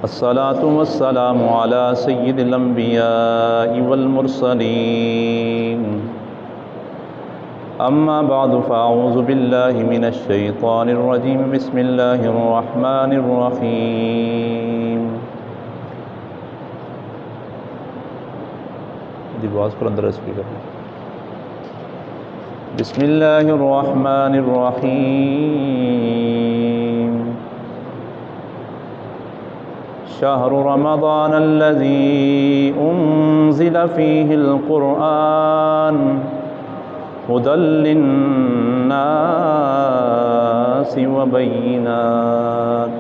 الصلاة والسلام على سيد الأنبياء والمرسلين أما بعد فأعوذ بالله من الشيطان الرجيم بسم الله الرحمن الرحيم دی باز پر اندر اسپیکر بسم الله الرحمن الرحيم شهر رمضان الذي أنزل فيه القرآن هدى للناس وبينات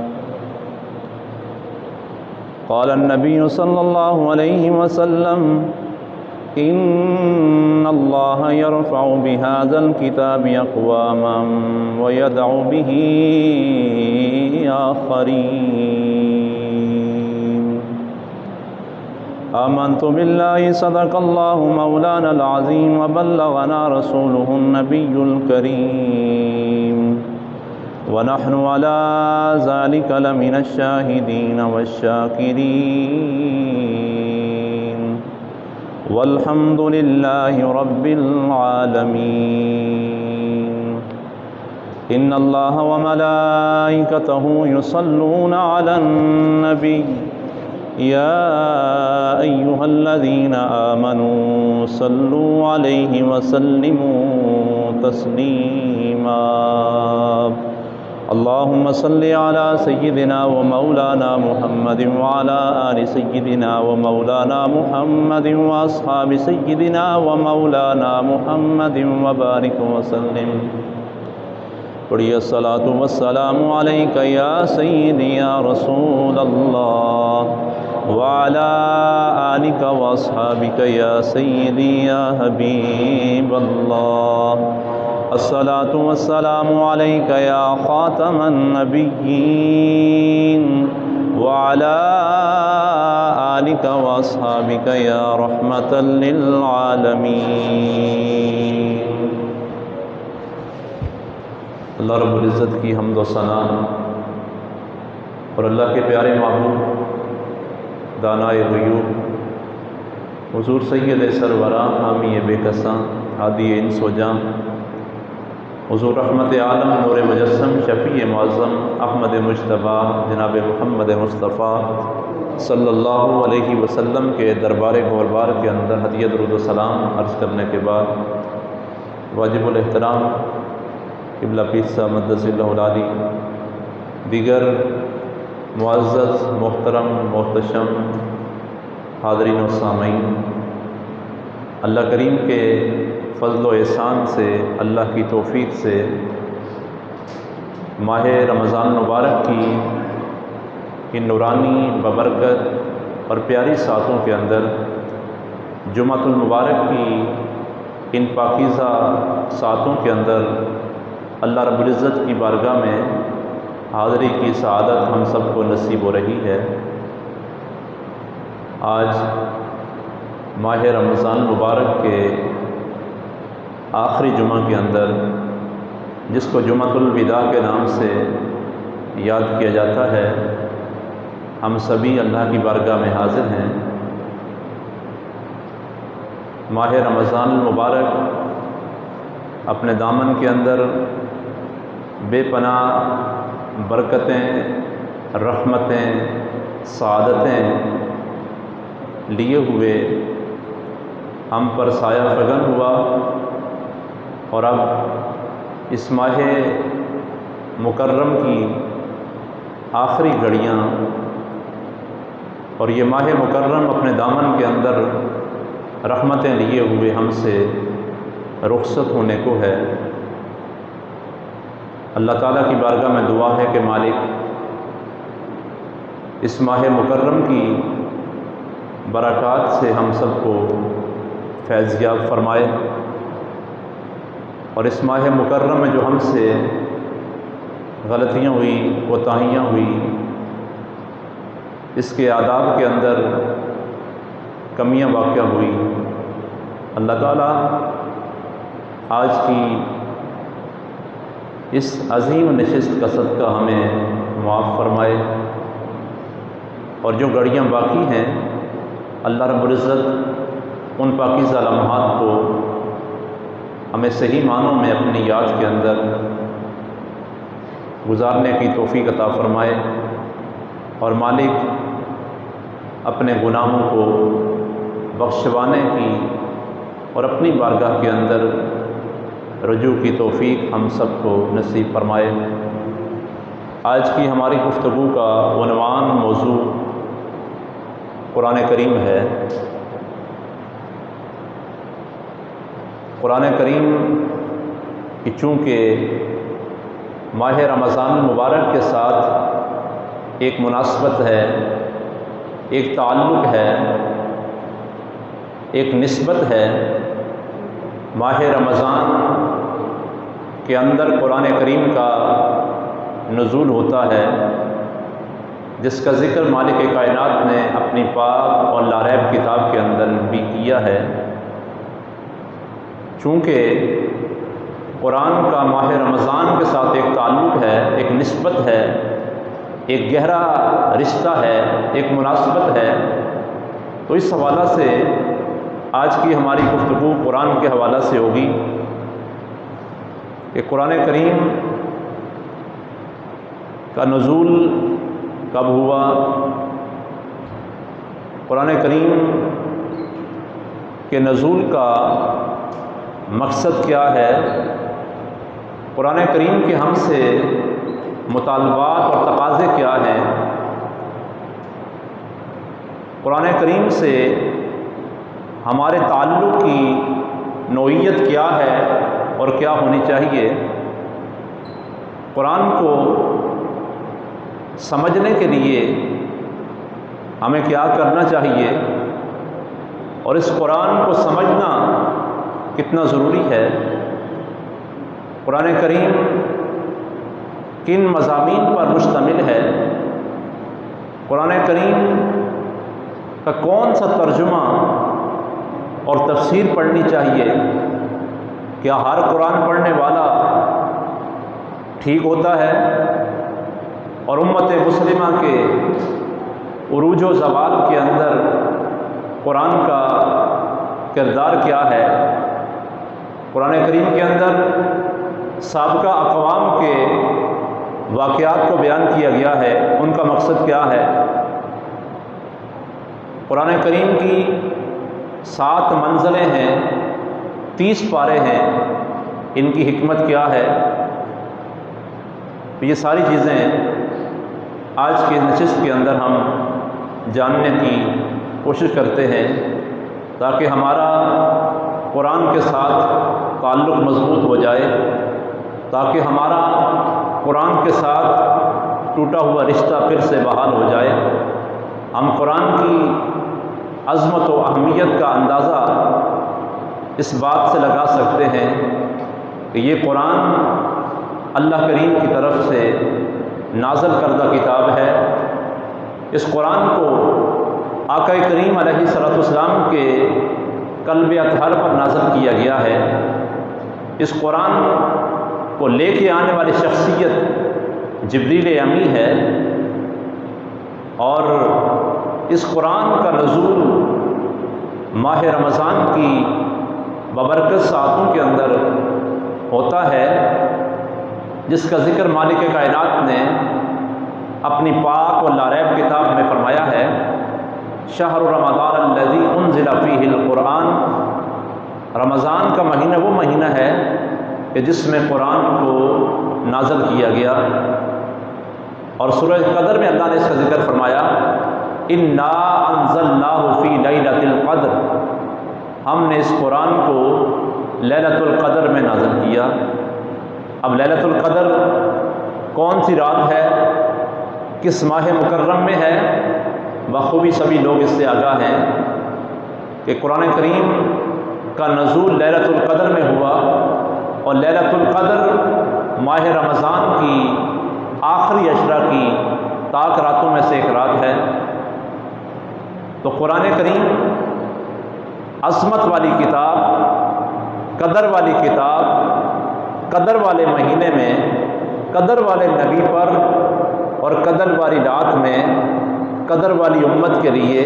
قال النبي صلى الله عليه وسلم إن الله يرفع بهذا الكتاب أقواما ويدع به آخرين آمنت بالله صدق الله مولانا العظيم وبلغنا رسوله النبي الكريم ونحن على ذلك لمن الشاهدين والشاكرين والحمد لله رب العالمين إن الله وملائكته يصلون على النبي يا أيها الذين آمنوا صلوا عليه وسلموا تسليما اللهم صل على سيدنا ومولانا محمد وعلى آل سيدنا ومولانا محمد وأصحاب سيدنا ومولانا محمد وبارك وسلم پڑھیے الصلاۃ والسلام علیک یا سیدی یا رسول اللہ وعلی آلک واصحابک یا سیدی یا حبیب اللہ الصلاۃ والسلام علیک یا خاتم النبیین وعلی آلک واصحابک یا رحمۃ للعالمین۔ اللہ رب العزت کی حمد و ثنا اور اللہ کے پیارے محبوب دانائے غیوب حضور سید سرورہ حامی بے کساں ہادی انس و جاں حضور رحمت عالم نور مجسم شفیع معظم احمد مجتبیٰ جناب محمد مصطفیٰ صلی اللہ علیہ وسلم کے دربار گوہربار کے اندر ہدیہ درود و سلام عرض کرنے کے بعد واجب الاحترام قبلہ پیر صاحب مقدس اللہ العالی، دیگر معزز محترم محتشم حاضرین و سامعین، اللہ کریم کے فضل و احسان سے، اللہ کی توفیق سے ماہ رمضان مبارک کی ان نورانی ببرکت اور پیاری ساعتوں کے اندر جمعۃ المبارک کی ان پاکیزہ ساعتوں کے اندر اللہ رب العزت کی بارگاہ میں حاضری کی سعادت ہم سب کو نصیب ہو رہی ہے۔ آج ماہ رمضان مبارک کے آخری جمعہ کے اندر، جس کو جمعۃ الوداع کے نام سے یاد کیا جاتا ہے، ہم سبھی اللہ کی بارگاہ میں حاضر ہیں۔ ماہ رمضان المبارک اپنے دامن کے اندر بے پناہ برکتیں، رحمتیں، سعادتیں لیے ہوئے ہم پر سایہ فگن ہوا، اور اب اس ماہ مکرم کی آخری گھڑیاں اور یہ ماہ مکرم اپنے دامن کے اندر رحمتیں لیے ہوئے ہم سے رخصت ہونے کو ہے۔ اللہ تعالیٰ کی بارگاہ میں دعا ہے کہ مالک اس ماہ مکرم کی برکات سے ہم سب کو فیض یاب فرمائے، اور اس ماہ مکرم میں جو ہم سے غلطیاں ہوئی، کوتاہیاں ہوئی، اس کے آداب کے اندر کمیاں واقع ہوئی، اللہ تعالیٰ آج کی اس عظیم نشست کا صدقہ ہمیں معاف فرمائے، اور جو گھڑیاں باقی ہیں اللہ رب العزت ان پاکیزہ لمحات کو ہمیں صحیح معنوں میں اپنی یاد کے اندر گزارنے کی توفیق عطا فرمائے، اور مالک اپنے گناہوں کو بخشوانے کی اور اپنی بارگاہ کے اندر رجوع کی توفیق ہم سب کو نصیب فرمائے۔ آج کی ہماری گفتگو کا عنوان موضوع قرآن کریم ہے۔ قرآن کریم کی چونکہ ماہ رمضان المبارک کے ساتھ ایک مناسبت ہے، ایک تعلق ہے، ایک نسبت ہے، ماہ رمضان کے اندر قرآن کریم کا نزول ہوتا ہے، جس کا ذکر مالک کائنات نے اپنی پاک اور لاریب کتاب کے اندر بھی کیا ہے۔ چونکہ قرآن کا ماہ رمضان کے ساتھ ایک تعلق ہے، ایک نسبت ہے، ایک گہرا رشتہ ہے، ایک مناسبت ہے، تو اس حوالہ سے آج کی ہماری گفتگو قرآن کے حوالہ سے ہوگی کہ قرآن کریم کا نزول کب ہوا، قرآن کریم کے نزول کا مقصد کیا ہے، قرآن کریم کے ہم سے مطالبات اور تقاضے کیا ہیں، قرآن کریم سے ہمارے تعلق کی نوعیت کیا ہے اور کیا ہونی چاہیے، قرآن کو سمجھنے کے لیے ہمیں کیا کرنا چاہیے، اور اس قرآن کو سمجھنا کتنا ضروری ہے، قرآن کریم کن مضامین پر مشتمل ہے، قرآن کریم کا کون سا ترجمہ اور تفسیر پڑھنی چاہیے، کیا ہر قرآن پڑھنے والا ٹھیک ہوتا ہے، اور امت مسلمہ کے عروج و زوال کے اندر قرآن کا کردار کیا ہے، قرآن کریم کے اندر سابقہ اقوام کے واقعات کو بیان کیا گیا ہے، ان کا مقصد کیا ہے، قرآن کریم کی 7 منزلیں ہیں، 30 پارے ہیں، ان کی حکمت کیا ہے، یہ ساری چیزیں آج کے نشست کے اندر ہم جاننے کی کوشش کرتے ہیں، تاکہ ہمارا قرآن کے ساتھ تعلق مضبوط ہو جائے، تاکہ ہمارا قرآن کے ساتھ ٹوٹا ہوا رشتہ پھر سے بحال ہو جائے، ہم قرآن کی عظمت و اہمیت کا اندازہ اس بات سے لگا سکتے ہیں کہ یہ قرآن اللہ کریم کی طرف سے نازل کردہ کتاب ہے۔ اس قرآن کو آقا کریم علیہ السلام کے قلب اطہر پر نازل کیا گیا ہے۔ اس قرآن کو لے کے آنے والی شخصیت جبریل امی ہے، اور اس قرآن کا نزول ماہ رمضان کی ببرکت ساعتوں کے اندر ہوتا ہے، جس کا ذکر مالک کائنات نے اپنی پاک و لاریب کتاب میں فرمایا ہے، شہر رمضان الذی انزل فیہ القرآن، رمضان کا مہینہ وہ مہینہ ہے کہ جس میں قرآن کو نازل کیا گیا، اور سورہ قدر میں اللہ نے اس کا ذکر فرمایا، انا انزلناہ فی لیلۃ القدر، ہم نے اس قرآن کو لیلۃ القدر میں نازل کیا۔ اب لیلۃ القدر کون سی رات ہے، کس ماہ مکرم میں ہے، بخوبی سبھی لوگ اس سے آگاہ ہیں کہ قرآن کریم کا نزول لیلۃ القدر میں ہوا، اور لیلۃ القدر ماہ رمضان کی آخری عشرہ کی طاق راتوں میں سے ایک رات ہے۔ تو قرآن کریم عظمت والی کتاب، قدر والی کتاب، قدر والے مہینے میں، قدر والے نبی پر اور قدر والی رات میں قدر والی امت کے لیے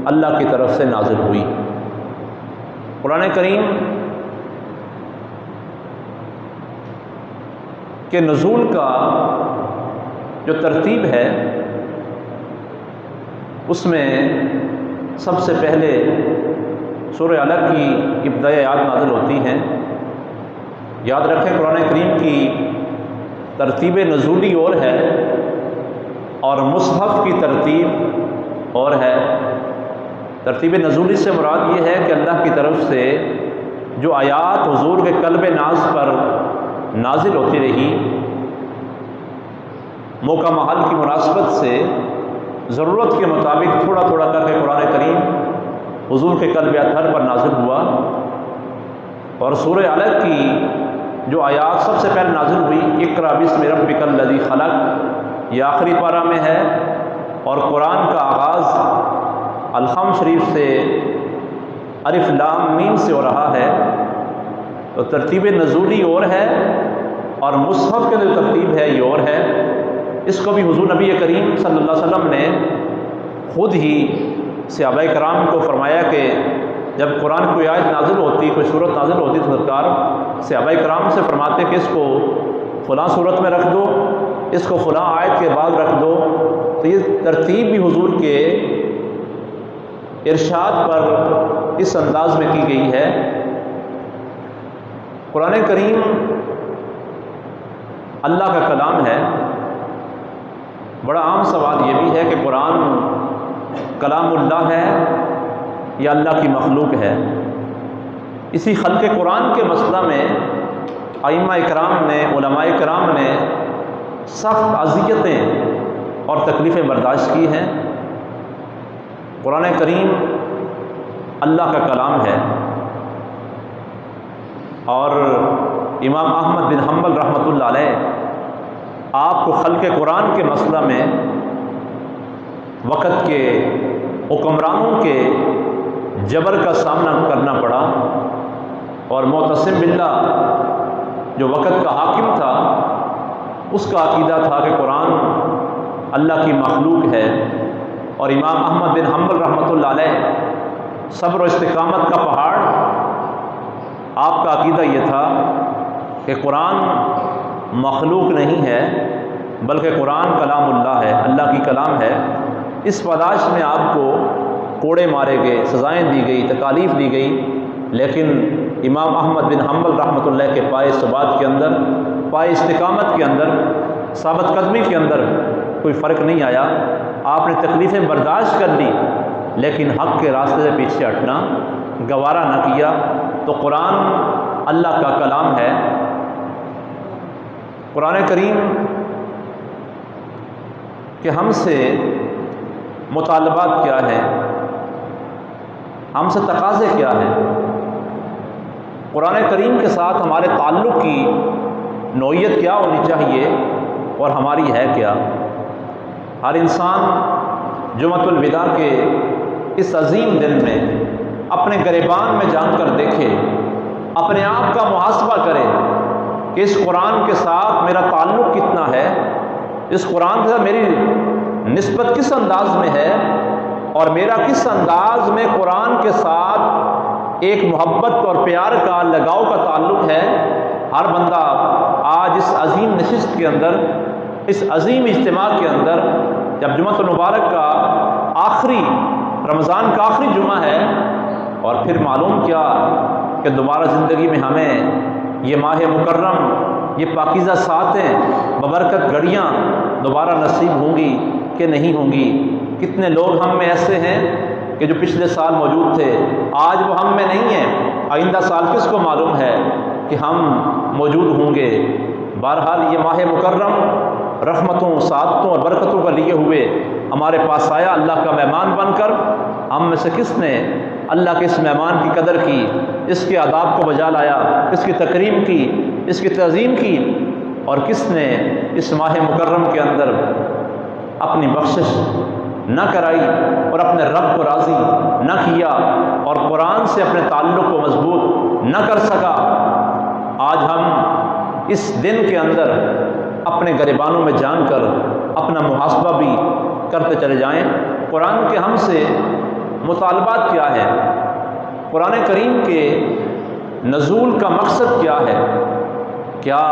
اللہ کی طرف سے نازل ہوئی۔ قرآن کریم کے نزول کا جو ترتیب ہے اس میں سب سے پہلے سورہ علق کی ابتدائی آیات نازل ہوتی ہیں۔ یاد رکھیں قرآن کریم کی ترتیب نزولی اور ہے اور مصحف کی ترتیب اور ہے۔ ترتیب نزولی سے مراد یہ ہے کہ اللہ کی طرف سے جو آیات حضور کے قلب ناز پر نازل ہوتی رہی، موقع محل کی مناسبت سے ضرورت کے مطابق تھوڑا تھوڑا کر کے قرآن کریم حضور کے قلب اطہر پر نازل ہوا، اور سورہ علق کی جو آیات سب سے پہلے نازل ہوئی، اقرأ باسم ربک الذی خلق، یہ آخری پارہ میں ہے، اور قرآن کا آغاز الحم شریف سے الف لام میم سے ہو رہا ہے۔ تو ترتیب نزولی اور ہے اور مصحف کے جو ترتیب ہے یہ اور ہے۔ اس کو بھی حضور نبی کریم صلی اللہ علیہ وسلم نے خود ہی صحابہ کرام کو فرمایا کہ جب قرآن کوئی آیت نازل ہوتی، کوئی صورت نازل ہوتی تو سرکار صحابہ کرام سے فرماتے کہ اس کو فلاں صورت میں رکھ دو، اس کو فلاں آیت کے بعد رکھ دو۔ تو یہ ترتیب بھی حضور کے ارشاد پر اس انداز میں کی گئی ہے۔ قرآن کریم اللہ کا کلام ہے۔ بڑا عام سوال یہ بھی ہے کہ قرآن کلام اللہ ہے یا اللہ کی مخلوق ہے۔ اسی خلق قرآن کے مسئلہ میں ائمہ اکرام نے، علماء کرام نے سخت اذیتیں اور تکلیفیں برداشت کی ہیں۔ قرآن کریم اللہ کا کلام ہے، اور امام احمد بن حنبل رحمۃ اللہ علیہ آپ کو خلق قرآن کے مسئلہ میں وقت کے حکمرانوں کے جبر کا سامنا کرنا پڑا، اور معتصم باللہ جو وقت کا حاکم تھا اس کا عقیدہ تھا کہ قرآن اللہ کی مخلوق ہے، اور امام احمد بن حنبل رحمۃ اللہ علیہ صبر و استقامت کا پہاڑ، آپ کا عقیدہ یہ تھا کہ قرآن مخلوق نہیں ہے بلکہ قرآن کلام اللہ ہے، اللہ کی کلام ہے۔ اس پاداش میں آپ کو کوڑے مارے گئے، سزائیں دی گئی، تکالیف دی گئی، لیکن امام احمد بن حنبل رحمۃ اللہ کے پائے ثبات کے اندر، پائے استقامت کے اندر، ثابت قدمی کے اندر کوئی فرق نہیں آیا۔ آپ نے تکلیفیں برداشت کر لی لیکن حق کے راستے سے پیچھے ہٹنا گوارا نہ کیا۔ تو قرآن اللہ کا کلام ہے۔ قرآن کریم کہ ہم سے مطالبات کیا ہیں، ہم سے تقاضے کیا ہیں، قرآن کریم کے ساتھ ہمارے تعلق کی نوعیت کیا ہونی چاہیے اور ہماری ہے کیا۔ ہر انسان جمعۃ الوداع کے اس عظیم دن میں اپنے گریبان میں جان کر دیکھے، اپنے آپ کا محاسبہ کرے کہ اس قرآن کے ساتھ میرا تعلق کتنا ہے، اس قرآن کے ساتھ میری نسبت کس انداز میں ہے، اور میرا کس انداز میں قرآن کے ساتھ ایک محبت اور پیار کا، لگاؤ کا تعلق ہے۔ ہر بندہ آج اس عظیم نشست کے اندر، اس عظیم اجتماع کے اندر، جب جمعۃ المبارک کا آخری، رمضان کا آخری جمعہ ہے، اور پھر معلوم کیا کہ دوبارہ زندگی میں ہمیں یہ ماہ مکرم، یہ پاکیزہ ساعتیں، ببرکت گھڑیاں دوبارہ نصیب ہوں گی کہ نہیں ہوں گی۔ کتنے لوگ ہم میں ایسے ہیں کہ جو پچھلے سال موجود تھے، آج وہ ہم میں نہیں ہیں، آئندہ سال کس کو معلوم ہے کہ ہم موجود ہوں گے۔ بہرحال یہ ماہ مکرم رحمتوں، سعادتوں اور برکتوں کا لیے ہوئے ہمارے پاس آیا اللہ کا مہمان بن کر۔ ہم میں سے کس نے اللہ کے اس مہمان کی قدر کی، اس کے آداب کو بجا لایا، اس کی تکریم کی، اس کی تعظیم کی، اور کس نے اس ماہ مکرم کے اندر اپنی بخشش نہ کرائی اور اپنے رب کو راضی نہ کیا اور قرآن سے اپنے تعلق کو مضبوط نہ کر سکا۔ آج ہم اس دن کے اندر اپنے گریبانوں میں جان کر اپنا محاسبہ بھی کرتے چلے جائیں۔ قرآن کے ہم سے مطالبات کیا ہے؟ قرآن کریم کے نزول کا مقصد کیا ہے؟ کیا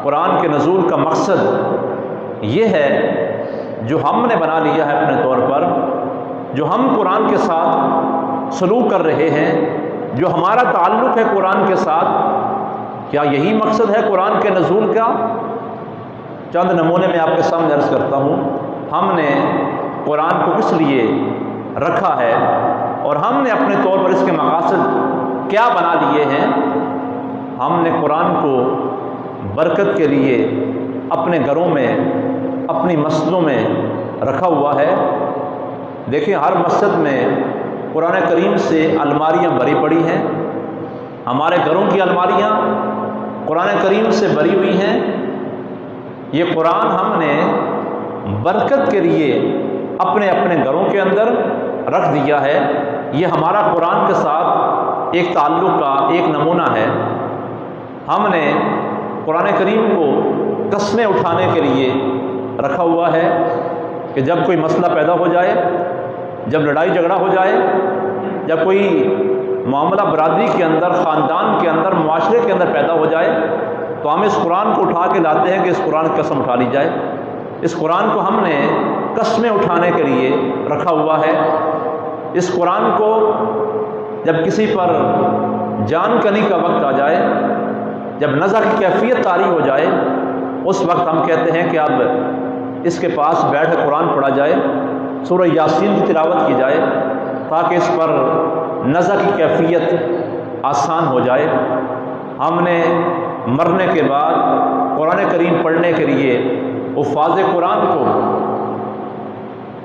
قرآن کے نزول کا مقصد یہ ہے جو ہم نے بنا لیا ہے اپنے طور پر، جو ہم قرآن کے ساتھ سلوک کر رہے ہیں، جو ہمارا تعلق ہے قرآن کے ساتھ، کیا یہی مقصد ہے قرآن کے نزول کا؟ چند نمونے میں آپ کے سامنے عرض کرتا ہوں۔ ہم نے قرآن کو کس لیے رکھا ہے اور ہم نے اپنے طور پر اس کے مقاصد کیا بنا لیے ہیں؟ ہم نے قرآن کو برکت کے لیے اپنے گھروں میں، اپنی مسجدوں میں رکھا ہوا ہے۔ دیکھیں، ہر مسجد میں قرآن کریم سے الماریاں بھری پڑی ہیں۔ ہمارے گھروں کی الماریاں قرآن کریم سے بھری ہوئی ہیں۔ یہ قرآن ہم نے برکت کے لیے اپنے اپنے گھروں کے اندر رکھ دیا ہے۔ یہ ہمارا قرآن کے ساتھ ایک تعلق کا ایک نمونہ ہے۔ ہم نے قرآن کریم کو قسمیں اٹھانے کے لیے رکھا ہوا ہے کہ جب کوئی مسئلہ پیدا ہو جائے، جب لڑائی جھگڑا ہو جائے، جب کوئی معاملہ برادری کے اندر، خاندان کے اندر، معاشرے کے اندر پیدا ہو جائے تو ہم اس قرآن کو اٹھا کے لاتے ہیں کہ اس قرآن کی قسم اٹھا لی جائے۔ اس قرآن کو ہم نے قسمیں اٹھانے کے لیے رکھا ہوا ہے۔ اس قرآن کو جب کسی پر جان کنی کا وقت آ جائے، جب نظر کی کیفیت طاری ہو جائے، اس وقت ہم کہتے ہیں کہ اب اس کے پاس بیٹھ کر قرآن پڑھا جائے، سورہ یاسین کی تلاوت کی جائے تاکہ اس پر نظر کی کیفیت آسان ہو جائے۔ ہم نے مرنے کے بعد قرآن کریم پڑھنے کے لیے حفاظ قرآن کو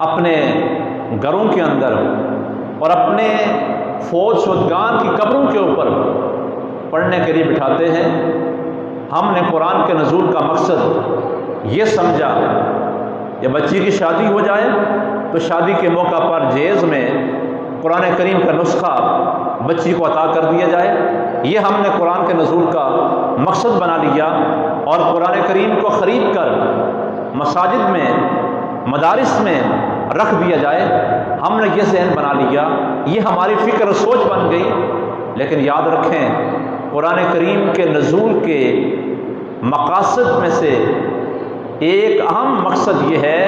اپنے گھروں کے اندر اور اپنے فوت شدگان کی قبروں کے اوپر پڑھنے کے لیے بٹھاتے ہیں۔ ہم نے قرآن کے نزول کا مقصد یہ سمجھا کہ بچی کی شادی ہو جائے تو شادی کے موقع پر جہیز میں قرآن کریم کا نسخہ بچی کو عطا کر دیا جائے۔ یہ ہم نے قرآن کے نزول کا مقصد بنا لیا اور قرآن کریم کو خرید کر مساجد میں، مدارس میں رکھ دیا جائے۔ ہم نے یہ ذہن بنا لیا، یہ ہماری فکر و سوچ بن گئی۔ لیکن یاد رکھیں، قرآن کریم کے نزول کے مقاصد میں سے ایک اہم مقصد یہ ہے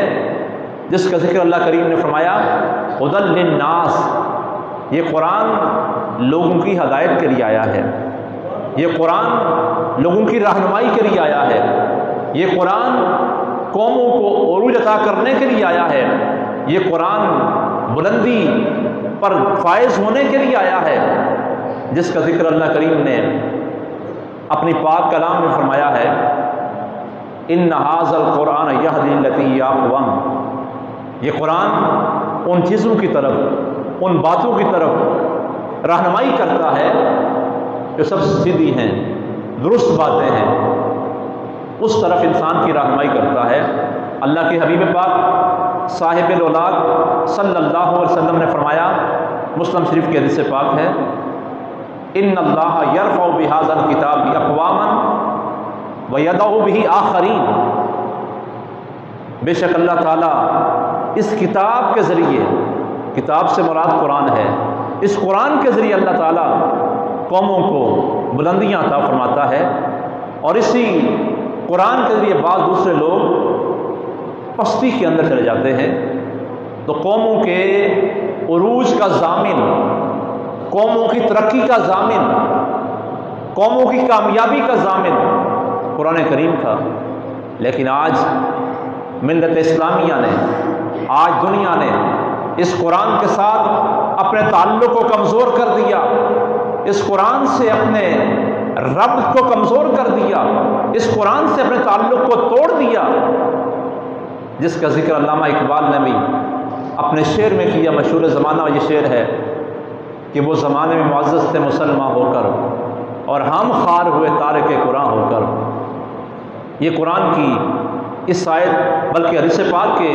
جس کا ذکر اللہ کریم نے فرمایا، ہدی للناس۔ یہ قرآن لوگوں کی ہدایت کے لیے آیا ہے، یہ قرآن لوگوں کی رہنمائی کے لیے آیا ہے، یہ قرآن قوموں کو عروج عطا کرنے کے لیے آیا ہے، یہ قرآن بلندی پر فائز ہونے کے لیے آیا ہے، جس کا ذکر اللہ کریم نے اپنی پاک کلام میں فرمایا ہے، ان ھذا القرآن یہدی للتی ہی اقوم۔ یہ قرآن ان چیزوں کی طرف، ان باتوں کی طرف رہنمائی کرتا ہے جو سب سیدھی ہیں، درست باتیں ہیں، اس طرف انسان کی رہنمائی کرتا ہے۔ اللہ کے حبیب پاک صاحب الاولاد صلی اللہ علیہ وسلم نے فرمایا، مسلم شریف کی حدیث پاک ہے، ان اللہ یرفع بہذا الکتاب اقواما ویضع بہ آخرین۔ بے شک اللہ تعالیٰ اس کتاب کے ذریعے، کتاب سے مراد قرآن ہے، اس قرآن کے ذریعے اللہ تعالیٰ قوموں کو بلندیاں عطا فرماتا ہے، اور اسی قرآن کے ذریعے بعض دوسرے لوگ پستی کے اندر چلے جاتے ہیں۔ تو قوموں کے عروج کا ضامن، قوموں کی ترقی کا ضامن، قوموں کی کامیابی کا ضامن قرآن کریم تھا۔ لیکن آج ملت اسلامیہ نے، آج دنیا نے اس قرآن کے ساتھ اپنے تعلق کو کمزور کر دیا، اس قرآن سے اپنے رب کو کمزور کر دیا، اس قرآن سے اپنے تعلق کو توڑ دیا، جس کا ذکر علامہ اقبال نے بھی اپنے شعر میں کیا۔ مشہور زمانہ یہ شعر ہے کہ وہ زمانے میں معزز تھے مسلمان ہو کر، اور ہم خوار ہوئے تارک قرآن ہو کر۔ یہ قرآن کی اس آیت، بلکہ حدیث پاک کے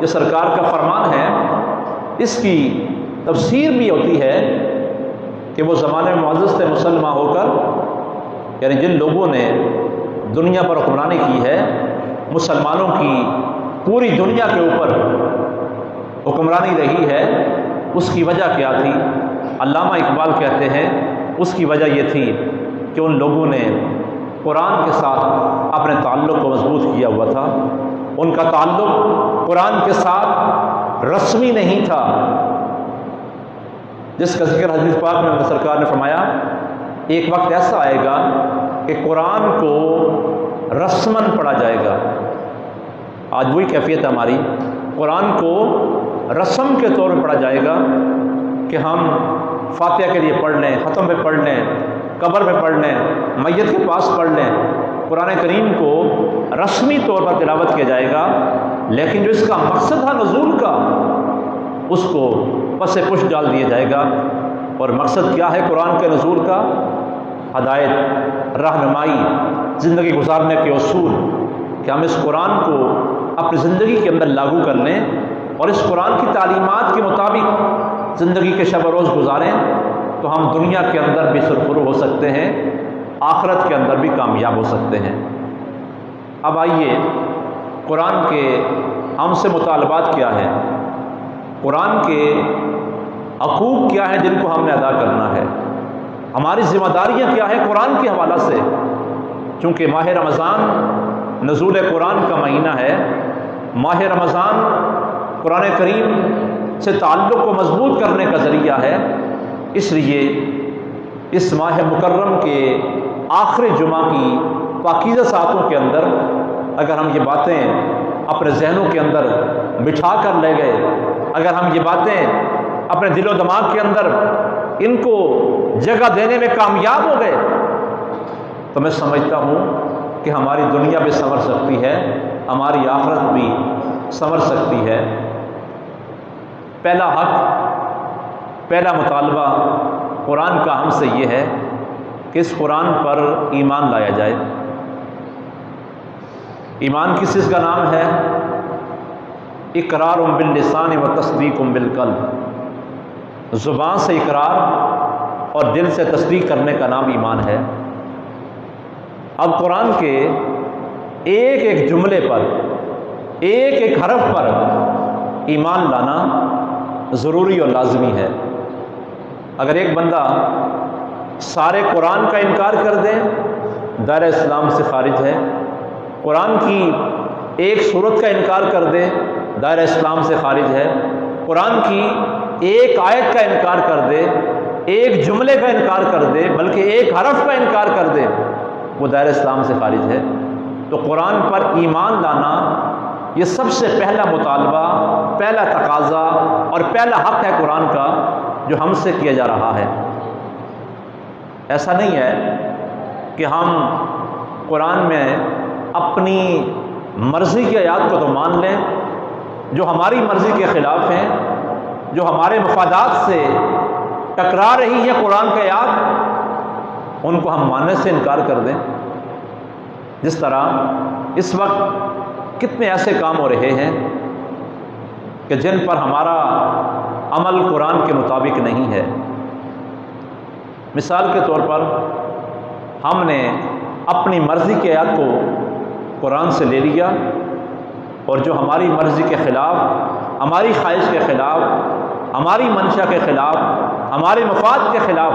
جو سرکار کا فرمان ہے، اس کی تفسیر بھی ہوتی ہے کہ وہ زمانے میں معزز تھے مسلمان ہو کر، یعنی جن لوگوں نے دنیا پر حکمرانی کی ہے، مسلمانوں کی پوری دنیا کے اوپر حکمرانی رہی ہے، اس کی وجہ کیا تھی؟ علامہ اقبال کہتے ہیں اس کی وجہ یہ تھی کہ ان لوگوں نے قرآن کے ساتھ اپنے تعلق کو مضبوط کیا ہوا تھا۔ ان کا تعلق قرآن کے ساتھ رسمی نہیں تھا، جس کا ذکر حدیث پاک میں سرکار نے فرمایا ایک وقت ایسا آئے گا کہ قرآن کو رسماً پڑھا جائے گا۔ آج وہی کیفیت ہے ہماری، قرآن کو رسم کے طور پر پڑھا جائے گا کہ ہم فاتحہ کے لیے پڑھ لیں، ختم پہ پڑھ لیں، قبر پہ پڑھ لیں، میت کے پاس پڑھ لیں۔ قرآن کریم کو رسمی طور پر تلاوت کیا جائے گا، لیکن جو اس کا مقصد ہے نزول کا، اس کو پس پش ڈال دیا جائے گا۔ اور مقصد کیا ہے قرآن کے نزول کا؟ ہدایت، رہنمائی، زندگی گزارنے کے اصول، کہ ہم اس قرآن کو اپنی زندگی کے اندر لاگو کر لیں اور اس قرآن کی تعلیمات کے مطابق زندگی کے شب و روز گزاریں، تو ہم دنیا کے اندر بھی سرخرو ہو سکتے ہیں، آخرت کے اندر بھی کامیاب ہو سکتے ہیں۔ اب آئیے قرآن کے ہم سے مطالبات کیا ہیں، قرآن کے حقوق کیا ہیں جن کو ہم نے ادا کرنا ہے، ہماری ذمہ داریاں کیا ہیں قرآن کے حوالہ سے۔ چونکہ ماہ رمضان نزول قرآن کا مہینہ ہے، ماہ رمضان قرآن کریم سے تعلق کو مضبوط کرنے کا ذریعہ ہے، اس لیے اس ماہ مکرم کے آخری جمعہ کی پاکیزہ ساعتوں کے اندر اگر ہم یہ باتیں اپنے ذہنوں کے اندر بٹھا کر لے گئے، اگر ہم یہ باتیں اپنے دل و دماغ کے اندر ان کو جگہ دینے میں کامیاب ہو گئے، تو میں سمجھتا ہوں کہ ہماری دنیا بھی سنور سکتی ہے، ہماری آخرت بھی سنور سکتی ہے۔ پہلا حق، پہلا مطالبہ قرآن کا ہم سے یہ ہے کہ اس قرآن پر ایمان لایا جائے۔ ایمان کس چیز کا نام ہے؟ اقرار باللسان و تصدیق بالقلب، زبان سے اقرار اور دل سے تصدیق کرنے کا نام ایمان ہے۔ اب قرآن کے ایک ایک جملے پر، ایک ایک حرف پر ایمان لانا ضروری اور لازمی ہے۔ اگر ایک بندہ سارے قرآن کا انکار کر دے، دائرہ اسلام سے خارج ہے۔ قرآن کی ایک سورت کا انکار کر دے، دائرہ اسلام سے خارج ہے۔ قرآن کی ایک آیت کا انکار کر دے، ایک جملے کا انکار کر دے، بلکہ ایک حرف کا انکار کر دے، وہ دائرہ اسلام سے خارج ہے۔ تو قرآن پر ایمان لانا یہ سب سے پہلا مطالبہ، پہلا تقاضا اور پہلا حق ہے قرآن کا جو ہم سے کیا جا رہا ہے۔ ایسا نہیں ہے کہ ہم قرآن میں اپنی مرضی کی آیات کو تو مان لیں، جو ہماری مرضی کے خلاف ہیں، جو ہمارے مفادات سے ٹکرا رہی ہے قرآن کی آیات، ان کو ہم ماننے سے انکار کر دیں۔ جس طرح اس وقت کتنے ایسے کام ہو رہے ہیں کہ جن پر ہمارا عمل قرآن کے مطابق نہیں ہے۔ مثال کے طور پر ہم نے اپنی مرضی کی آیات کو قرآن سے لے لیا، اور جو ہماری مرضی کے خلاف، ہماری خواہش کے خلاف، ہماری منشا کے خلاف، ہمارے مفاد کے خلاف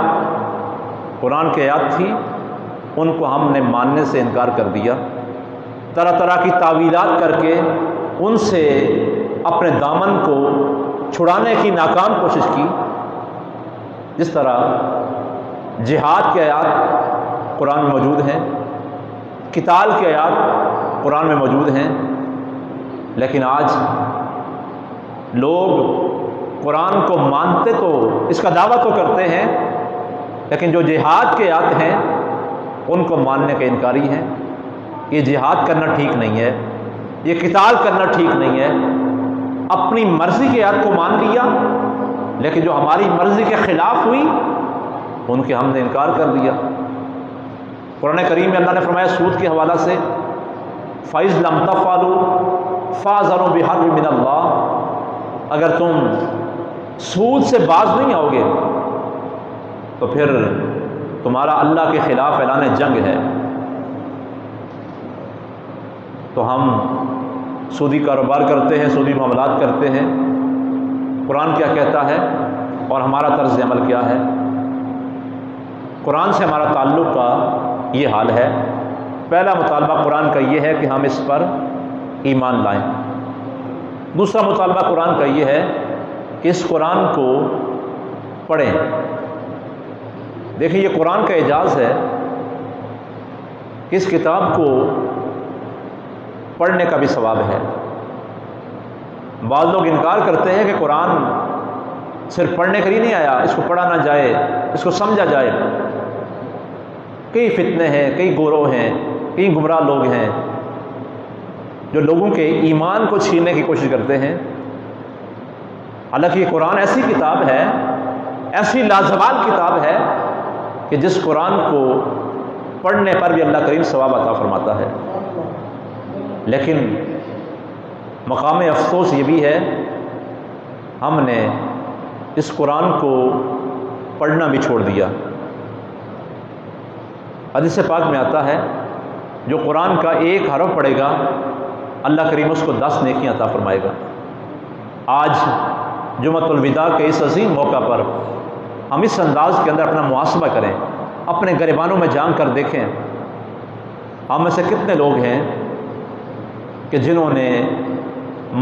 قرآن کی آیات تھی، ان کو ہم نے ماننے سے انکار کر دیا، طرح طرح کی تعویلات کر کے ان سے اپنے دامن کو چھڑانے کی ناکام کوشش کی۔ جس طرح جہاد کی آیات قرآن میں موجود ہیں، قتال کی آیات قرآن میں موجود ہیں، لیکن آج لوگ قرآن کو مانتے تو اس کا دعویٰ تو کرتے ہیں، لیکن جو جہاد کے آیات ہیں ان کو ماننے کے انکاری ہیں۔ یہ جہاد کرنا ٹھیک نہیں ہے، یہ قتال کرنا ٹھیک نہیں ہے۔ اپنی مرضی کی آیات کو مان لیا، لیکن جو ہماری مرضی کے خلاف ہوئی ان کے ہم نے انکار کر دیا۔ قرآن کریم میں اللہ نے فرمایا سود کے حوالہ سے، فَإِذْ لَمْ تَفْعَلُوا فَاعْذَرُوا بِحَرْبٍ مِّنَ اللَّهِ، اگر تم سود سے باز نہیں آؤ گے تو پھر تمہارا اللہ کے خلاف اعلان جنگ ہے۔ تو ہم سودی کاروبار کرتے ہیں، سودی معاملات کرتے ہیں، قرآن کیا کہتا ہے اور ہمارا طرز عمل کیا ہے؟ قرآن سے ہمارا تعلق کا یہ حال ہے۔ پہلا مطالبہ قرآن کا یہ ہے کہ ہم اس پر ایمان لائیں۔ دوسرا مطالبہ قرآن کا یہ ہے کہ اس قرآن کو پڑھیں۔ دیکھیں، یہ قرآن کا اعجاز ہے کہ اس کتاب کو پڑھنے کا بھی ثواب ہے۔ بعض لوگ انکار کرتے ہیں کہ قرآن صرف پڑھنے کے لیے نہیں آیا، اس کو پڑھا نہ جائے، اس کو سمجھا جائے۔ کئی فتنے ہیں، کئی گروہ ہیں، کئی گمراہ لوگ ہیں جو لوگوں کے ایمان کو چھیننے کی کوشش کرتے ہیں۔ حالانکہ یہ قرآن ایسی کتاب ہے، ایسی لازوال کتاب ہے کہ جس قرآن کو پڑھنے پر بھی اللہ کریم ثواب عطا فرماتا ہے۔ لیکن مقام افسوس یہ بھی ہے، ہم نے اس قرآن کو پڑھنا بھی چھوڑ دیا۔ حدیث پاک میں آتا ہے جو قرآن کا ایک حرف پڑھے گا اللہ کریم اس کو 10 نیکیاں عطا فرمائے گا۔ آج جمعۃ الوداع کے اس عظیم موقع پر ہم اس انداز کے اندر اپنا محاسبہ کریں، اپنے گریبانوں میں جان کر دیکھیں ہم میں سے کتنے لوگ ہیں کہ جنہوں نے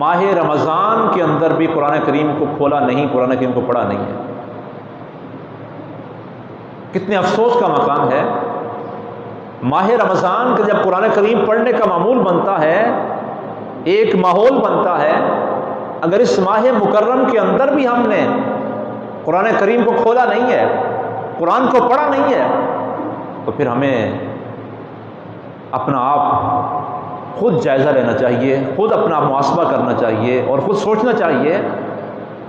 ماہ رمضان کے اندر بھی قرآن کریم کو کھولا نہیں، قرآن کریم کو پڑھا نہیں ہے۔ کتنے افسوس کا مقام ہے۔ ماہ رمضان کا جب قرآن کریم پڑھنے کا معمول بنتا ہے، ایک ماحول بنتا ہے، اگر اس ماہ مکرم کے اندر بھی ہم نے قرآن کریم کو کھولا نہیں ہے، قرآن کو پڑھا نہیں ہے، تو پھر ہمیں اپنا آپ خود جائزہ لینا چاہیے، خود اپنا محاسبہ کرنا چاہیے اور خود سوچنا چاہیے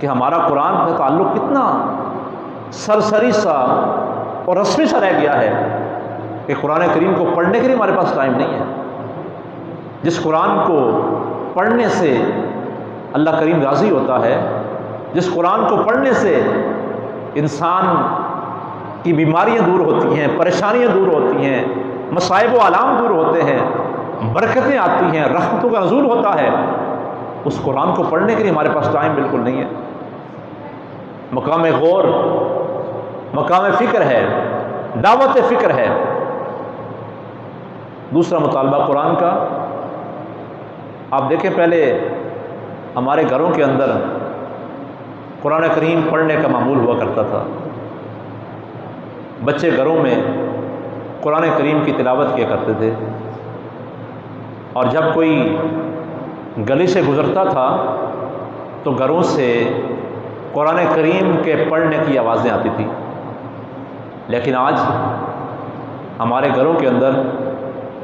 کہ ہمارا قرآن کا تعلق کتنا سرسری سا اور رسمی سا رہ گیا ہے کہ قرآن کریم کو پڑھنے کے لیے ہمارے پاس ٹائم نہیں ہے۔ جس قرآن کو پڑھنے سے اللہ کریم راضی ہوتا ہے، جس قرآن کو پڑھنے سے انسان کی بیماریاں دور ہوتی ہیں، پریشانیاں دور ہوتی ہیں، مصائب و آلام دور ہوتے ہیں، برکتیں آتی ہیں، رحمتوں کا نزول ہوتا ہے، اس قرآن کو پڑھنے کے لیے ہمارے پاس ٹائم بالکل نہیں ہے۔ مقام غور، مقام فکر ہے، دعوت فکر ہے۔ دوسرا مطالبہ قرآن کا، آپ دیکھیں پہلے ہمارے گھروں کے اندر قرآن کریم پڑھنے کا معمول ہوا کرتا تھا۔ بچے گھروں میں قرآن کریم کی تلاوت کیا کرتے تھے، اور جب کوئی گلی سے گزرتا تھا تو گھروں سے قرآن کریم کے پڑھنے کی آوازیں آتی تھیں۔ لیکن آج ہمارے گھروں کے اندر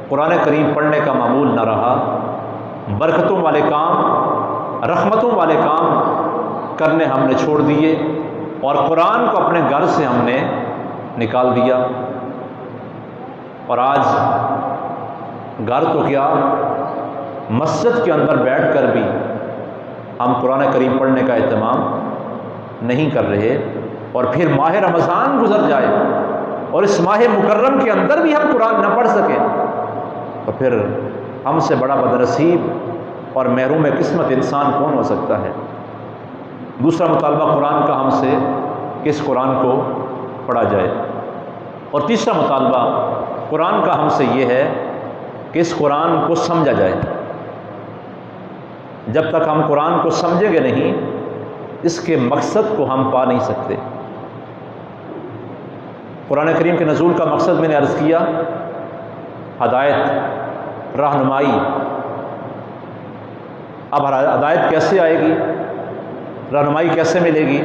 قرآن کریم پڑھنے کا معمول نہ رہا۔ برکتوں والے کام، رحمتوں والے کام کرنے ہم نے چھوڑ دیے اور قرآن کو اپنے گھر سے ہم نے نکال دیا۔ اور آج گھر تو کیا، مسجد کے اندر بیٹھ کر بھی ہم قرآن کریم پڑھنے کا اہتمام نہیں کر رہے، اور پھر ماہ رمضان گزر جائے اور اس ماہ مکرم کے اندر بھی ہم قرآن نہ پڑھ سکیں تو پھر ہم سے بڑا بدنصیب اور محروم قسمت انسان کون ہو سکتا ہے۔ دوسرا مطالبہ قرآن کا ہم سے کہ اس قرآن کو پڑھا جائے، اور تیسرا مطالبہ قرآن کا ہم سے یہ ہے کہ اس قرآن کو سمجھا جائے۔ جب تک ہم قرآن کو سمجھیں گے نہیں، اس کے مقصد کو ہم پا نہیں سکتے۔ قرآن کریم کے نزول کا مقصد میں نے عرض کیا، ہدایت، رہنمائی۔ اب ہدایت کیسے آئے گی، رہنمائی کیسے ملے گی؟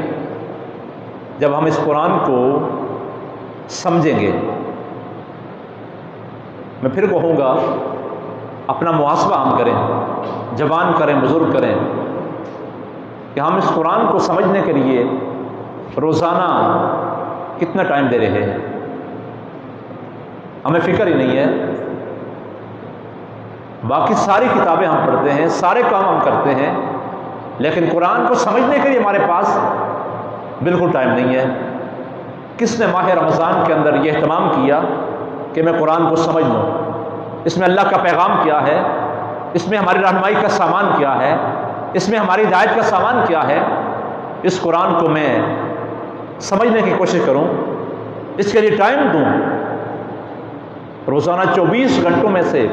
جب ہم اس قرآن کو سمجھیں گے۔ میں پھر کہوں گا، اپنا محاسبہ ہم کریں، جوان کریں، بزرگ کریں، کہ ہم اس قرآن کو سمجھنے کے لیے روزانہ کتنا ٹائم دے رہے ہیں۔ ہمیں فکر ہی نہیں ہے۔ باقی ساری کتابیں ہم پڑھتے ہیں، سارے کام ہم کرتے ہیں، لیکن قرآن کو سمجھنے کے لیے ہمارے پاس بالکل ٹائم نہیں ہے۔ کس نے ماہ رمضان کے اندر یہ اہتمام کیا کہ میں قرآن کو سمجھ لوں، اس میں اللہ کا پیغام کیا ہے، اس میں ہماری رہنمائی کا سامان کیا ہے، اس میں ہماری ہدایت کا سامان کیا ہے، اس قرآن کو میں سمجھنے کی کوشش کروں، اس کے لیے ٹائم دوں۔ روزانہ 24 گھنٹوں میں سے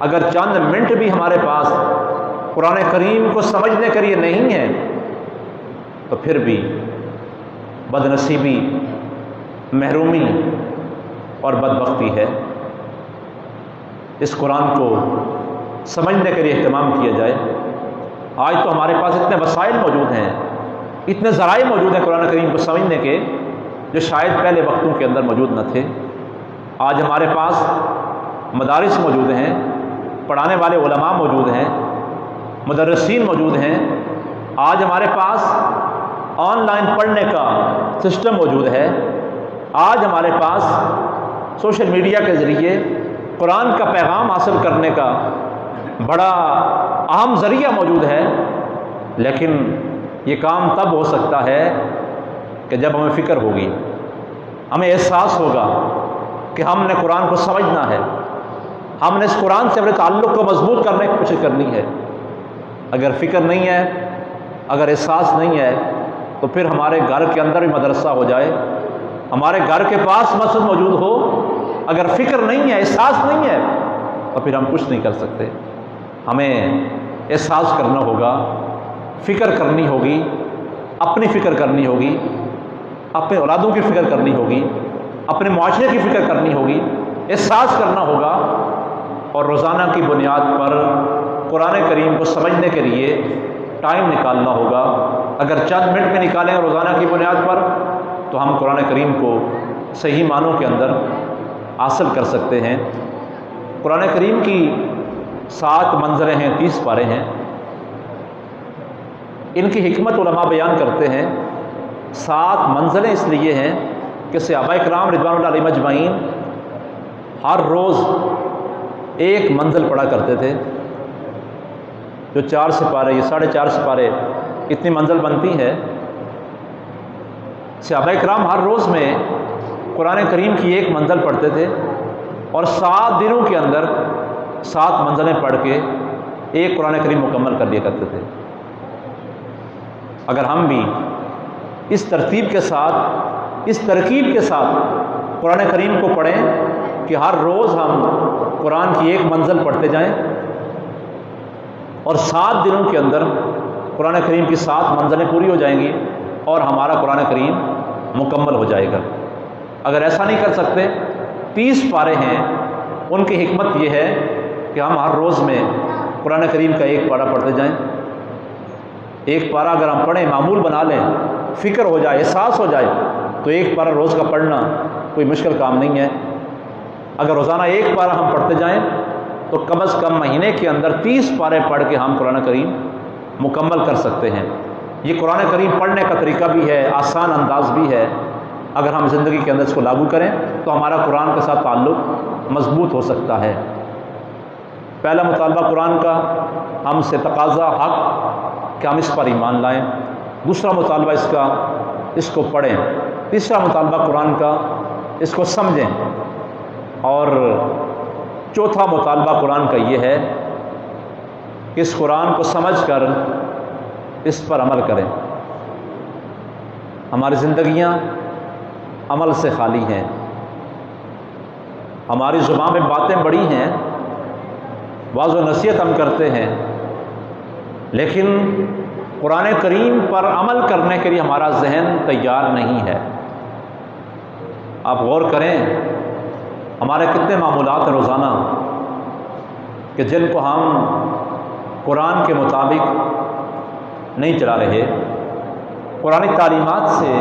اگر چند منٹ بھی ہمارے پاس قرآن کریم کو سمجھنے کے لیے نہیں ہے تو پھر بھی بدنصیبی، محرومی اور بدبختی ہے۔ اس قرآن کو سمجھنے کے لیے اہتمام کیا جائے۔ آج تو ہمارے پاس اتنے وسائل موجود ہیں، اتنے ذرائع موجود ہیں قرآن کریم کو سمجھنے کے، جو شاید پہلے وقتوں کے اندر موجود نہ تھے۔ آج ہمارے پاس مدارس موجود ہیں، پڑھانے والے علماء موجود ہیں، مدرسین موجود ہیں۔ آج ہمارے پاس آن لائن پڑھنے کا سسٹم موجود ہے۔ آج ہمارے پاس سوشل میڈیا کے ذریعے قرآن کا پیغام حاصل کرنے کا بڑا اہم ذریعہ موجود ہے، لیکن یہ کام تب ہو سکتا ہے کہ جب ہمیں فکر ہوگی، ہمیں احساس ہوگا کہ ہم نے قرآن کو سمجھنا ہے، ہم نے اس قرآن سے اپنے تعلق کو مضبوط کرنے کی کوشش کرنی ہے۔ اگر فکر نہیں ہے، اگر احساس نہیں ہے، تو پھر ہمارے گھر کے اندر بھی مدرسہ ہو جائے، ہمارے گھر کے پاس مسجد موجود ہو، اگر فکر نہیں ہے، احساس نہیں ہے، تو پھر ہم کچھ نہیں کر سکتے۔ ہمیں احساس کرنا ہوگا، فکر کرنی ہوگی، اپنی فکر کرنی ہوگی، اپنے اولادوں کی فکر کرنی ہوگی، اپنے معاشرے کی فکر کرنی ہوگی، احساس کرنا ہوگا، اور روزانہ کی بنیاد پر قرآن کریم کو سمجھنے کے لیے ٹائم نکالنا ہوگا۔ اگر چند منٹ میں نکالیں روزانہ کی بنیاد پر تو ہم قرآن کریم کو صحیح معنوں کے اندر حاصل کر سکتے ہیں۔ قرآن کریم کی 7 منزلیں ہیں، 30 پارے ہیں۔ ان کی حکمت علماء بیان کرتے ہیں۔ 7 منزلیں اس لیے ہیں کہ صحابہ کرام رضوان اللہ علیہم اجمعین ہر روز ایک منزل پڑھا کرتے تھے۔ جو 4 سپارے، یہ 4.5 سپارے، اتنی منزل بنتی ہے۔ صحابہ کرام ہر روز میں قرآن کریم کی ایک منزل پڑھتے تھے، اور 7 دنوں کے اندر 7 منزلیں پڑھ کے ایک قرآن کریم مکمل کر لیا کرتے تھے۔ اگر ہم بھی اس ترتیب کے ساتھ، اس ترکیب کے ساتھ قرآن کریم کو پڑھیں کہ ہر روز ہم قرآن کی ایک منزل پڑھتے جائیں، اور 7 دنوں کے اندر قرآن کریم کی 7 منزلیں پوری ہو جائیں گی اور ہمارا قرآن کریم مکمل ہو جائے گا۔ اگر ایسا نہیں کر سکتے، 30 پارے ہیں، ان کی حکمت یہ ہے کہ ہم ہر روز میں قرآن کریم کا ایک پارہ پڑھتے جائیں۔ ایک پارہ اگر ہم پڑھیں، معمول بنا لیں، فکر ہو جائے، احساس ہو جائے، تو ایک پارہ روز کا پڑھنا کوئی مشکل کام نہیں ہے۔ اگر روزانہ ایک پارہ ہم پڑھتے جائیں تو کم از کم مہینے کے اندر 30 پارے پڑھ کے ہم قرآن کریم مکمل کر سکتے ہیں۔ یہ قرآن کریم پڑھنے کا طریقہ بھی ہے، آسان انداز بھی ہے۔ اگر ہم زندگی کے اندر اس کو لاگو کریں تو ہمارا قرآن کے ساتھ تعلق مضبوط ہو سکتا ہے۔ پہلا مطالبہ قرآن کا، ہم سے تقاضا حق کہ ہم اس پر ایمان لائیں۔ دوسرا مطالبہ اس کا، اس کو پڑھیں۔ تیسرا مطالبہ قرآن کا، اس کو سمجھیں۔ اور چوتھا مطالبہ قرآن کا یہ ہے کہ اس قرآن کو سمجھ کر اس پر عمل کریں۔ ہماری زندگیاں عمل سے خالی ہیں، ہماری زبان میں باتیں بڑی ہیں، واعظ و نصیحت ہم کرتے ہیں، لیکن قرآن کریم پر عمل کرنے کے لیے ہمارا ذہن تیار نہیں ہے۔ آپ غور کریں، ہمارے کتنے معمولات ہیں روزانہ کہ جن کو ہم قرآن کے مطابق نہیں چلا رہے۔ قرآنی تعلیمات سے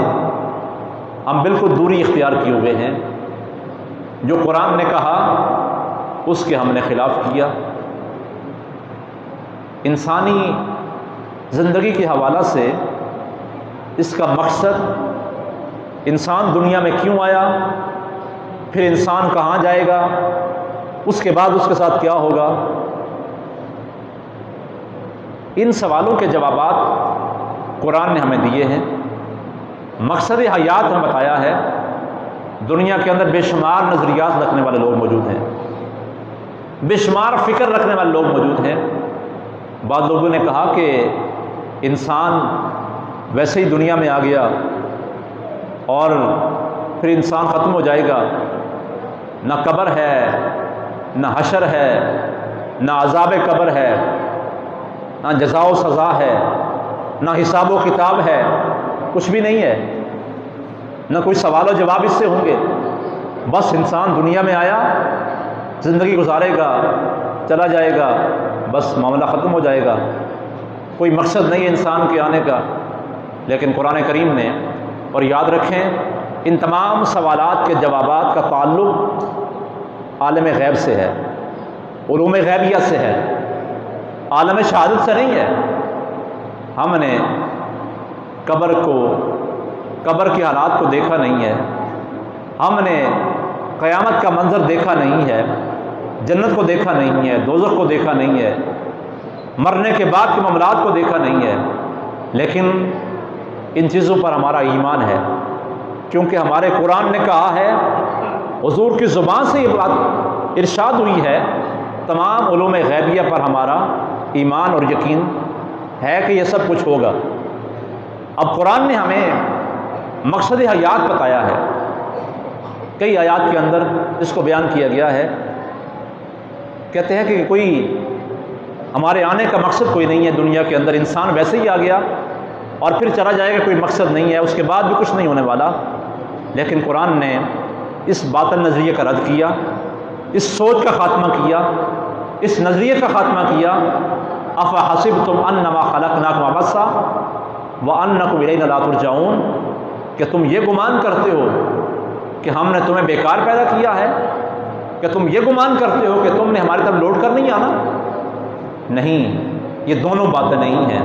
ہم بالکل دوری اختیار کیے ہوئے ہیں۔ جو قرآن نے کہا اس کے ہم نے خلاف کیا۔ انسانی زندگی کے حوالہ سے اس کا مقصد، انسان دنیا میں کیوں آیا، پھر انسان کہاں جائے گا، اس کے بعد اس کے ساتھ کیا ہوگا، ان سوالوں کے جوابات قرآن نے ہمیں دیے ہیں۔ مقصد حیات ہمیں بتایا ہے۔ دنیا کے اندر بے شمار نظریات رکھنے والے لوگ موجود ہیں، بے شمار فکر رکھنے والے لوگ موجود ہیں۔ بعض لوگوں نے کہا کہ انسان ویسے ہی دنیا میں آ گیا اور پھر انسان ختم ہو جائے گا، نہ قبر ہے، نہ حشر ہے، نہ عذاب قبر ہے، نہ جزا و سزا ہے، نہ حساب و کتاب ہے، کچھ بھی نہیں ہے، نہ کوئی سوال و جواب اس سے ہوں گے۔ بس انسان دنیا میں آیا، زندگی گزارے گا، چلا جائے گا، بس معاملہ ختم ہو جائے گا، کوئی مقصد نہیں ہے انسان کے آنے کا۔ لیکن قرآن کریم نے، اور یاد رکھیں ان تمام سوالات کے جوابات کا تعلق عالم غیب سے ہے، علوم غیبیہ سے ہے، عالم شہادت سے نہیں ہے۔ ہم نے قبر کے حالات کو دیکھا نہیں ہے، ہم نے قیامت کا منظر دیکھا نہیں ہے، جنت کو دیکھا نہیں ہے، دوزخ کو دیکھا نہیں ہے، مرنے کے بعد کے معاملات کو دیکھا نہیں ہے، لیکن ان چیزوں پر ہمارا ایمان ہے، کیونکہ ہمارے قرآن نے کہا ہے، حضور کی زبان سے یہ بات ارشاد ہوئی ہے، تمام علوم غیبیہ پر ہمارا ایمان اور یقین ہے کہ یہ سب کچھ ہوگا۔ اب قرآن نے ہمیں مقصد حیات بتایا ہے، کئی آیات کے اندر اس کو بیان کیا گیا ہے۔ کہتے ہیں کہ کوئی ہمارے آنے کا مقصد کوئی نہیں ہے دنیا کے اندر، انسان ویسے ہی آ گیا اور پھر چلا جائے گا، کوئی مقصد نہیں ہے، اس کے بعد بھی کچھ نہیں ہونے والا۔ لیکن قرآن نے اس باطل نظریے کا رد کیا، اس سوچ کا خاتمہ کیا، اس نظریے کا خاتمہ کیا۔ افحسبتم انما خلقناکم عبثا وانکم الینا لا ترجعون، کہ تم یہ گمان کرتے ہو کہ ہم نے تمہیں بیکار پیدا کیا ہے، کہ تم یہ گمان کرتے ہو کہ تم نے ہماری طرف لوٹ کر نہیں آنا؟ نہیں، یہ دونوں باتیں نہیں ہیں۔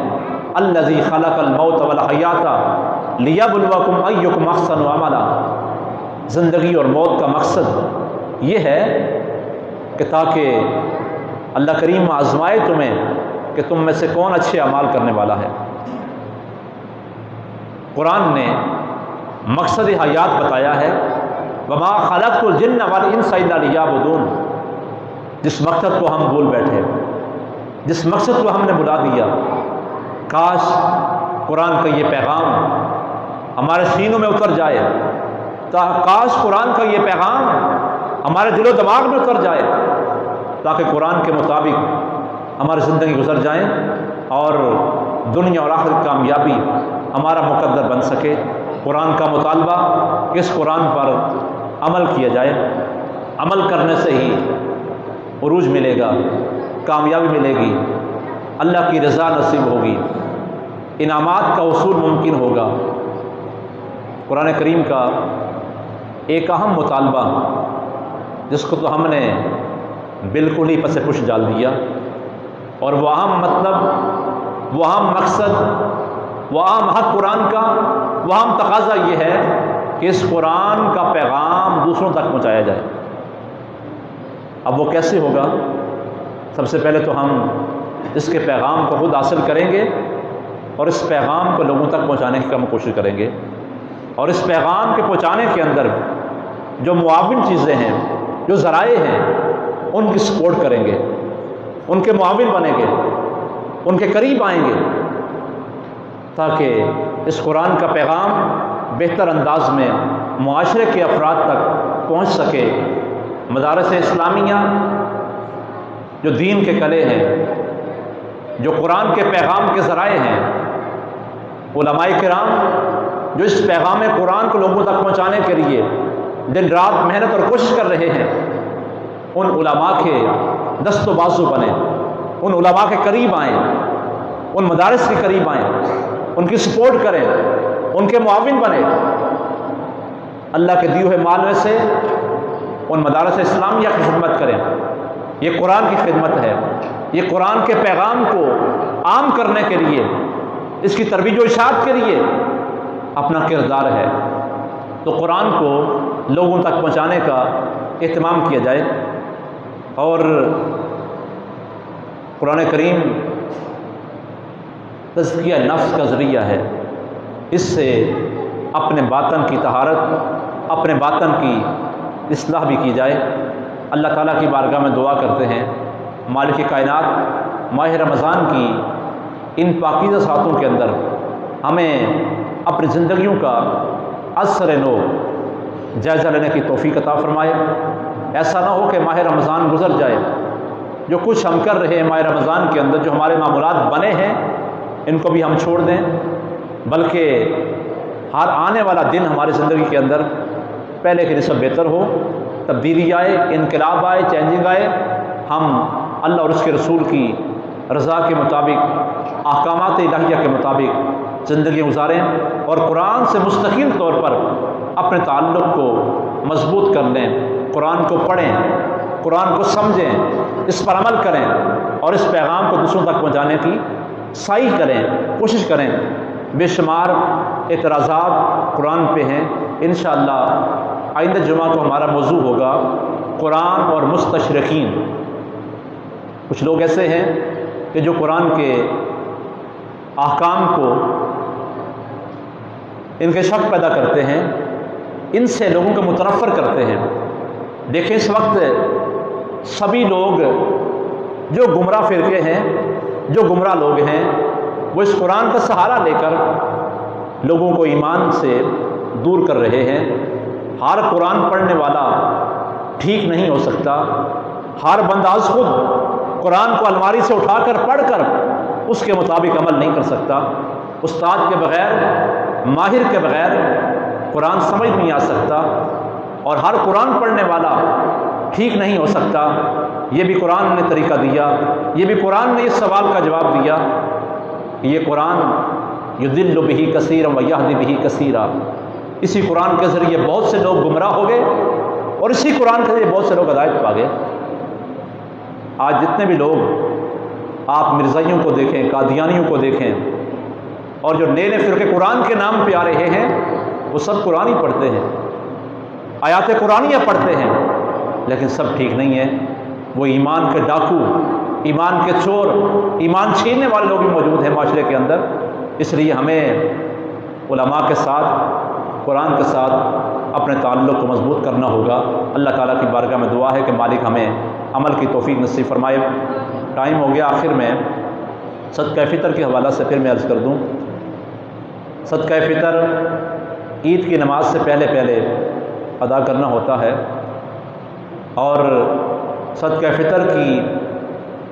الذی خلق الموت والحیات لیبلوکم ایکم احسن عملا، زندگی اور موت کا مقصد یہ ہے کہ تاکہ اللہ کریم آزمائے تمہیں کہ تم میں سے کون اچھے اعمال کرنے والا ہے۔ قرآن نے مقصد حیات بتایا ہے، وما خلقت الجن والانس الا لیعبدون، جس مقصد کو ہم بھول بیٹھے، جس مقصد کو ہم نے بلا دیا۔ کاش قرآن کا یہ پیغام ہمارے سینوں میں اتر جائے، کاش قرآن کا یہ پیغام ہمارے دل و دماغ میں اتر جائے، تاکہ قرآن کے مطابق ہماری زندگی گزر جائیں اور دنیا اور آخرت کامیابی ہمارا مقدر بن سکے۔ قرآن کا مطالبہ، اس قرآن پر عمل کیا جائے، عمل کرنے سے ہی عروج ملے گا، کامیابی ملے گی، اللہ کی رضا نصیب ہوگی، انعامات کا حصول ممکن ہوگا۔ قرآن کریم کا ایک اہم مطالبہ، جس کو تو ہم نے بالکل ہی پس پش ڈال دیا، اور وہ اہم مطلب، وہ اہم مقصد، وہ اہم حق قرآن کا، وہ اہم تقاضا یہ ہے کہ اس قرآن کا پیغام دوسروں تک پہنچایا جائے۔ اب وہ کیسے ہوگا؟ سب سے پہلے تو ہم اس کے پیغام کو خود حاصل کریں گے اور اس پیغام کو لوگوں تک پہنچانے کی ہم کوشش کریں گے، اور اس پیغام کے پہنچانے کے اندر جو معاون چیزیں ہیں، جو ذرائع ہیں، ان کی سپورٹ کریں گے، ان کے معاون بنیں گے، ان کے قریب آئیں گے، تاکہ اس قرآن کا پیغام بہتر انداز میں معاشرے کے افراد تک پہنچ سکے۔ مدارس اسلامیہ جو دین کے کلے ہیں، جو قرآن کے پیغام کے ذرائع ہیں، علماء کرام جو اس پیغام قرآن کو لوگوں تک پہنچانے کے لیے دن رات محنت اور کوشش کر رہے ہیں، ان علماء کے دست و بازو بنیں، ان علماء کے قریب آئیں، ان مدارس کے قریب آئیں، ان کی سپورٹ کریں، ان کے معاون بنیں، اللہ کے دیے ہوئے مال میں سے ان مدارس اسلامیہ کی خدمت کریں۔ یہ قرآن کی خدمت ہے، یہ قرآن کے پیغام کو عام کرنے کے لیے، اس کی ترویج و اشاعت کے لیے اپنا کردار ہے۔ تو قرآن کو لوگوں تک پہنچانے کا اہتمام کیا جائے، اور قرآن کریم تزکیہ نفس کا ذریعہ ہے، اس سے اپنے باطن کی طہارت، اپنے باطن کی اصلاح بھی کی جائے، اللہ تعالیٰ کی بارگاہ میں دعا کرتے ہیں مالک کائنات ماہ رمضان کی ان پاکیزہ ساعتوں کے اندر ہمیں اپنی زندگیوں کا ازسر نو جائزہ لینے کی توفیق عطا فرمائے۔ ایسا نہ ہو کہ ماہ رمضان گزر جائے، جو کچھ ہم کر رہے ہیں ماہ رمضان کے اندر، جو ہمارے معمولات بنے ہیں، ان کو بھی ہم چھوڑ دیں، بلکہ ہر آنے والا دن ہماری زندگی کے اندر پہلے کے نسبت بہتر ہو، تبدیلی آئے، انقلاب آئے، چینجنگ آئے، ہم اللہ اور اس کے رسول کی رضا کے مطابق، احکامات الہیہ کے مطابق زندگی گزاریں اور قرآن سے مستقل طور پر اپنے تعلق کو مضبوط کر لیں، قرآن کو پڑھیں، قرآن کو سمجھیں، اس پر عمل کریں اور اس پیغام کو دوسروں تک پہنچانے کی سعی کریں، کوشش کریں۔ بے شمار اعتراضات قرآن پہ ہیں، انشاءاللہ آئندہ جمعہ کو ہمارا موضوع ہوگا قرآن اور مستشرقین۔ کچھ لوگ ایسے ہیں کہ جو قرآن کے احکام کو ان کے شک پیدا کرتے ہیں، ان سے لوگوں کو متنفر کرتے ہیں۔ دیکھیں اس وقت سبھی لوگ جو گمراہ فرقے ہیں، جو گمراہ لوگ ہیں، وہ اس قرآن کا سہارا لے کر لوگوں کو ایمان سے دور کر رہے ہیں۔ ہر قرآن پڑھنے والا ٹھیک نہیں ہو سکتا، ہر بندہ از خود قرآن کو الماری سے اٹھا کر پڑھ کر اس کے مطابق عمل نہیں کر سکتا۔ استاد کے بغیر، ماہر کے بغیر قرآن سمجھ نہیں آ سکتا، اور ہر قرآن پڑھنے والا ٹھیک نہیں ہو سکتا۔ یہ بھی قرآن نے طریقہ دیا، یہ بھی قرآن نے اس سوال کا جواب دیا۔ یہ قرآن یضل بہ کثیرا ویہدی بہ کثیرا، اسی قرآن کے ذریعے بہت سے لوگ گمراہ ہو گئے اور اسی قرآن کے ذریعے بہت سے لوگ ہدایت پا گئے۔ آج جتنے بھی لوگ آپ مرزائیوں کو دیکھیں، قادیانیوں کو دیکھیں، اور جو نئے نئے فرقے قرآن کے نام پہ آ رہے ہیں، وہ سب قرآن ہی پڑھتے ہیں، آیات قرآنیہ پڑھتے ہیں، لیکن سب ٹھیک نہیں ہے۔ وہ ایمان کے ڈاکو، ایمان کے چور، ایمان چھیننے والے لوگ بھی موجود ہیں معاشرے کے اندر۔ اس لیے ہمیں علماء کے ساتھ، قرآن کے ساتھ اپنے تعلق کو مضبوط کرنا ہوگا۔ اللہ تعالیٰ کی بارگاہ میں دعا ہے کہ مالک ہمیں عمل کی توفیق نصیب فرمائے۔ ٹائم ہو گیا، آخر میں صدقہ فطر کے حوالہ سے پھر میں عرض کر دوں، صدقہ فطر عید کی نماز سے پہلے ادا کرنا ہوتا ہے، اور صدقہ فطر کی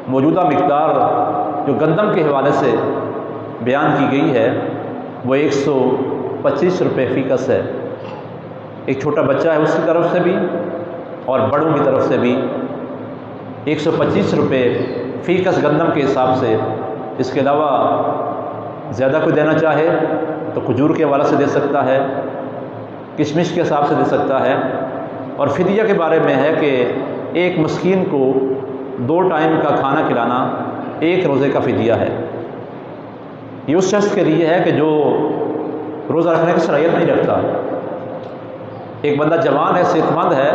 موجودہ مقدار جو گندم کے حوالے سے بیان کی گئی ہے وہ 125 روپے فی کس ہے۔ ایک چھوٹا بچہ ہے اس کی طرف سے بھی اور بڑوں کی طرف سے بھی 125 روپے فی کس گندم کے حساب سے۔ اس کے علاوہ زیادہ کوئی دینا چاہے تو کھجور کے حوالے سے دے سکتا ہے، کشمش کے حساب سے دے سکتا ہے۔ اور فدیہ کے بارے میں ہے کہ ایک مسکین کو 2 ٹائم کا کھانا کھلانا 1 روزے کا فدیہ ہے۔ یہ اس شخص کے لیے ہے کہ جو روزہ رکھنے کی صلاحیت نہیں رکھتا۔ ایک بندہ جوان ہے، صحت مند ہے،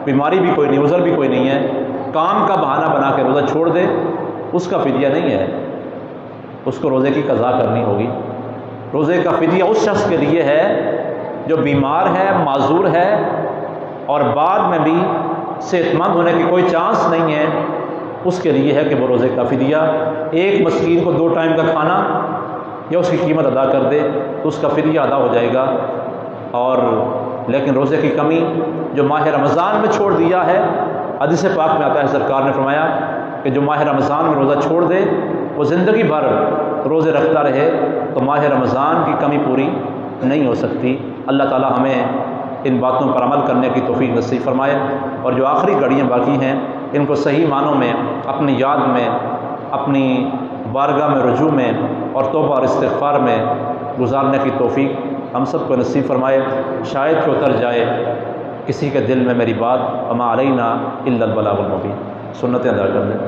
بیماری بھی کوئی نہیں، عذر بھی کوئی نہیں ہے، کام کا بہانہ بنا کے روزہ چھوڑ دے، اس کا فدیہ نہیں ہے، اس کو روزے کی قضا کرنی ہوگی۔ روزے کا فدیہ اس شخص کے لیے ہے جو بیمار ہے، معذور ہے، اور بعد میں بھی صحت مند ہونے کی کوئی چانس نہیں ہے، اس کے لیے ہے کہ وہ روزے کا فدیہ ایک مسکین کو 2 ٹائم کا کھانا یا اس کی قیمت ادا کر دے تو اس کا فدیہ ادا ہو جائے گا۔ اور لیکن روزے کی کمی جو ماہ رمضان میں چھوڑ دیا ہے، حدیث پاک میں آتا ہے، سرکار نے فرمایا کہ جو ماہ رمضان میں روزہ چھوڑ دے وہ زندگی بھر روزے رکھتا رہے تو ماہ رمضان کی کمی پوری نہیں ہو سکتی۔ اللہ تعالی ہمیں ان باتوں پر عمل کرنے کی توفیق نصیب فرمائے، اور جو آخری گھڑیاں باقی ہیں ان کو صحیح معنوں میں اپنی یاد میں، اپنی بارگاہ میں رجوع میں اور توبہ اور استغفار میں گزارنے کی توفیق ہم سب کو نصیب فرمائے۔ شاید کہ اتر جائے کسی کے دل میں میری بات، وما علینا الا البلاغ المبین۔ سنتیں ادا کر لیں۔